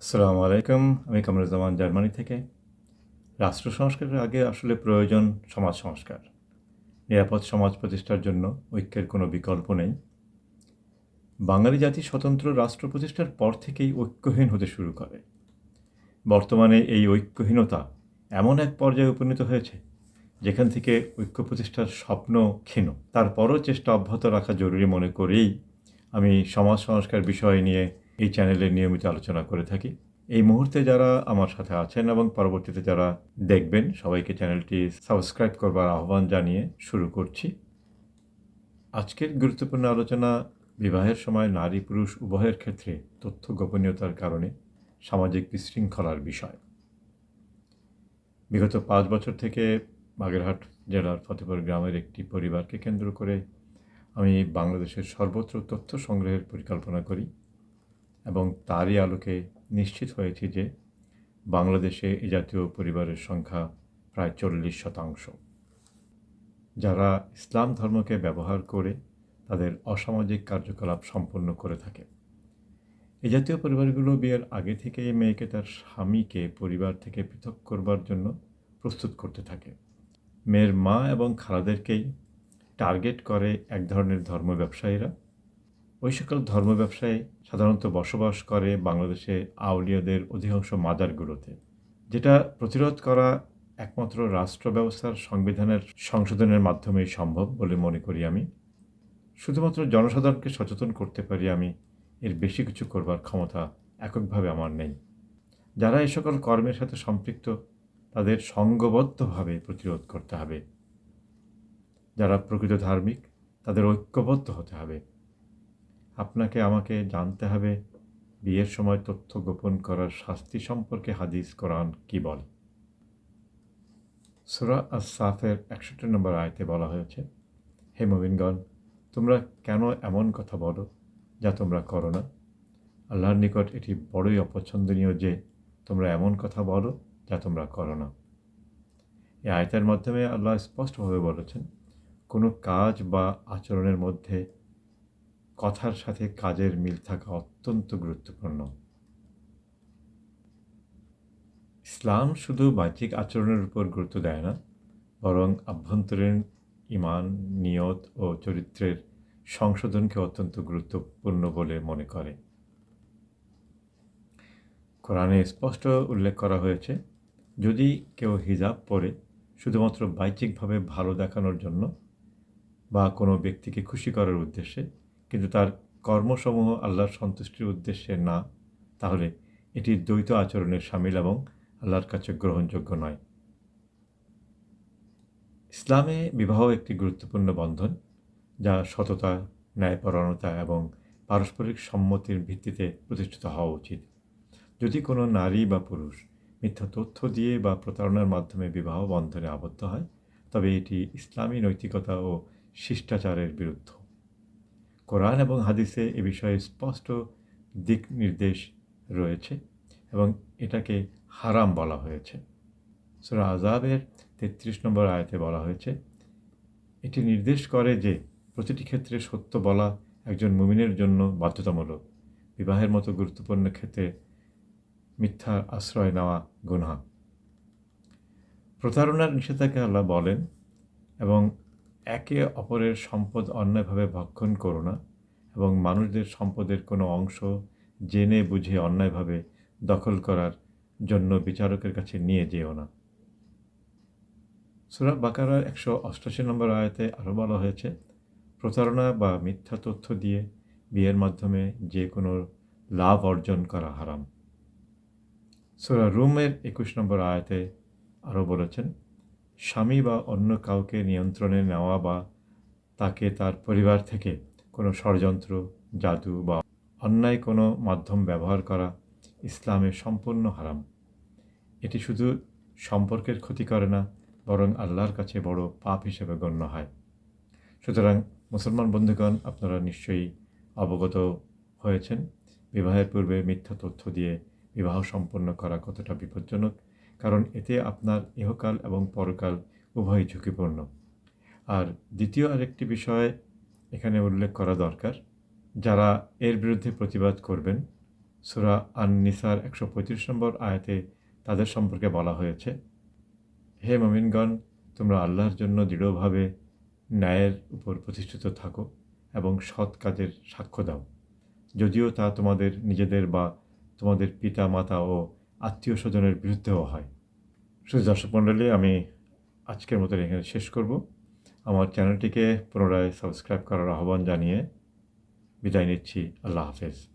আসসালামু আলাইকুম। আমি কামরুজ্জামান জার্মানি থেকে। রাষ্ট্র সংস্কারের আগে আসলে প্রয়োজন সমাজ সংস্কার। নিরাপদ সমাজ প্রতিষ্ঠার জন্য ঐক্যের কোনো বিকল্প নেই। বাঙালি জাতি স্বতন্ত্র রাষ্ট্র প্রতিষ্ঠার পর থেকেই ঐক্যহীন হতে শুরু করে। বর্তমানে এই ঐক্যহীনতা এমন এক পর্যায়ে উপনীত হয়েছে, যেখান থেকে ঐক্য প্রতিষ্ঠার স্বপ্ন ক্ষীণ। তারপরও চেষ্টা অব্যাহত রাখা জরুরি মনে করেই আমি সমাজ সংস্কার বিষয় নিয়ে এই চ্যানেলে নিয়মিত আলোচনা করে থাকি। এই মুহূর্তে যারা আমার সাথে আছেন এবং পরবর্তীতে যারা দেখবেন, সবাইকে চ্যানেলটি সাবস্ক্রাইব করবার আহ্বান জানিয়ে শুরু করছি। আজকের গুরুত্বপূর্ণ আলোচনা বিবাহের সময় নারী পুরুষ উভয়ের ক্ষেত্রে তথ্য গোপনীয়তার কারণে সামাজিক বিশৃঙ্খলার বিষয়। বিগত 5 বছর থেকে বাগেরহাট জেলার ফতেপুর গ্রামের একটি পরিবারকে কেন্দ্র করে আমি বাংলাদেশের সর্বত্র তথ্য সংগ্রহের পরিকল্পনা করি এবং তারই আলোকে নিশ্চিত হয়েছি যে বাংলাদেশে এ জাতীয় পরিবারের সংখ্যা প্রায় 40%। যারা ইসলাম ধর্মকে ব্যবহার করে তাদের অসামাজিক কার্যকলাপ সম্পন্ন করে থাকে। এ জাতীয় পরিবারগুলো বিয়ের আগে থেকেই মেয়েকে তার স্বামীকে পরিবার থেকে পৃথক করবার জন্য প্রস্তুত করতে থাকে। মেয়ের মা এবং খালাদেরকেই টার্গেট করে এক ধরনের ধর্ম ব্যবসায়ীরা। ওই সকল ধর্ম ব্যবসায়ী সাধারণত বসবাস করে বাংলাদেশে আউলিয়াদের অধিকাংশ মাজারগুলোতে, যেটা প্রতিরোধ করা একমাত্র রাষ্ট্র ব্যবস্থার সংবিধানের সংশোধনের মাধ্যমেই সম্ভব বলে মনে করি আমি। শুধুমাত্র জনসাধারণকে সচেতন করতে পারি আমি, এর বেশি কিছু করবার ক্ষমতা এককভাবে আমার নেই। যারা এ সকল কর্মের সাথে সম্পৃক্ত তাদের সংঘবদ্ধভাবে প্রতিরোধ করতে হবে। যারা প্রকৃত ধার্মিক তাদের ঐক্যবদ্ধ হতে হবে। আপনাকে আমাকে জানতে হবে বিয়ের সময় তথ্য গোপন করার শাস্তি সম্পর্কে হাদিস কোরআন কি বলে। সূরা আস-সাফের 61 নম্বর আয়াতে বলা হয়েছে, হে মুমিনগণ, তোমরা কেন এমন কথা বলো যা তোমরা করো না? আল্লাহর নিকট এটি বড়ই অপছন্দনীয় যে তোমরা এমন কথা বলো যা তোমরা করো না। এই আয়াতের মাধ্যমে আল্লাহ স্পষ্টভাবে বলেছেন, কোনো কাজ বা আচরণের মধ্যে কথার সাথে কাজের মিল থাকা অত্যন্ত গুরুত্বপূর্ণ। ইসলাম শুধু বাহ্যিক আচরণের উপর গুরুত্ব দেয় না, বরং আভ্যন্তরীণ ঈমান, নিয়ত ও চরিত্রের সংশোধনকে অত্যন্ত গুরুত্বপূর্ণ বলে মনে করে। কোরআনে স্পষ্ট উল্লেখ করা হয়েছে, যদি কেউ হিজাব পরে শুধুমাত্র বাহ্যিকভাবে ভালো দেখানোর জন্য বা কোনো ব্যক্তিকে খুশি করার উদ্দেশ্যে, কিন্তু তার কর্মসমূহ আল্লাহর সন্তুষ্টির উদ্দেশ্যে না, তাহলে এটি দ্বৈত আচরণের শামিল এবং আল্লাহর কাছে গ্রহণযোগ্য নয়। ইসলামে বিবাহ একটি গুরুত্বপূর্ণ বন্ধন, যা সততা, ন্যায়পরায়ণতা এবং পারস্পরিক সম্মতির ভিত্তিতে প্রতিষ্ঠিত হওয়া উচিত। যদি কোনো নারী বা পুরুষ মিথ্যা তথ্য দিয়ে বা প্রতারণার মাধ্যমে বিবাহ বন্ধনে আবদ্ধ হয়, তবে এটি ইসলামী নৈতিকতা ও শিষ্টাচারের বিরুদ্ধ। কোরআন এবং হাদিসে এ বিষয়ে স্পষ্ট দিক নির্দেশ রয়েছে এবং এটাকে হারাম বলা হয়েছে। সূরা আযাবের 33 নম্বর আয়াতে বলা হয়েছে, এটি নির্দেশ করে যে প্রতিটি ক্ষেত্রে সত্য বলা একজন মুমিনের জন্য বাধ্যতামূলক। বিবাহের মতো গুরুত্বপূর্ণ ক্ষেত্রে মিথ্যার আশ্রয় নেওয়া গুনাহ। প্রতারণার নিষেধাজ্ঞা আল্লাহ বলেন, এবং একে অপরের সম্পদ অন্যায়ভাবে ভক্ষণ করো না এবং মানুষদের সম্পদের কোনো অংশ জেনে বুঝে অন্যায়ভাবে দখল করার জন্য বিচারকের কাছে নিয়ে যেও না। সূরা বাকারার 188 নম্বর আয়াতে আরও বলা হয়েছে, প্রতারণা বা মিথ্যা তথ্য দিয়ে বিয়ের মাধ্যমে যে কোনো লাভ অর্জন করা হারাম। সূরা রুমের 21 নম্বর আয়াতে আরও বলেছেন, স্বামী বা অন্য কাউকে নিয়ন্ত্রণে নেওয়া বা তাকে তার পরিবার থেকে কোনো ষড়যন্ত্র, জাদু বা অন্যায় কোনো মাধ্যম ব্যবহার করা ইসলামে সম্পূর্ণ হারাম। এটি শুধু সম্পর্কের ক্ষতি করে না, বরং আল্লাহর কাছে বড় পাপ হিসেবে গণ্য হয়। সুতরাং মুসলমান বন্ধুগণ, আপনারা নিশ্চয়ই অবগত হয়েছেন বিবাহের পূর্বে মিথ্যা তথ্য দিয়ে বিবাহ সম্পন্ন করা কতটা বিপজ্জনক, কারণ এতে আপনার ইহকাল এবং পরকাল উভয়ই ঝুঁকিপূর্ণ। আর দ্বিতীয় আরেকটি বিষয় এখানে উল্লেখ করা দরকার, যারা এর বিরুদ্ধে প্রতিবাদ করবেন সূরা আন-নিসার ১৩৫ নম্বর আয়াতে তাদের সম্পর্কে বলা হয়েছে, হে মুমিনগণ, তোমরা আল্লাহর জন্য দৃঢ়ভাবে ন্যায়ের উপর প্রতিষ্ঠিত থাকো এবং সৎ কাজের সাক্ষ্য দাও, যদিও তা তোমাদের নিজেদের বা তোমাদের পিতা মাতা ও আত্মীয় স্বজনের বিরুদ্ধেও হয়। শুধু দর্শক মণ্ডলী, আমি আজকের মতো এখানে শেষ করব। আমার চ্যানেলটিকে পুনরায় সাবস্ক্রাইব করার আহ্বান জানিয়ে বিদায় নিচ্ছি। আল্লাহ হাফেজ।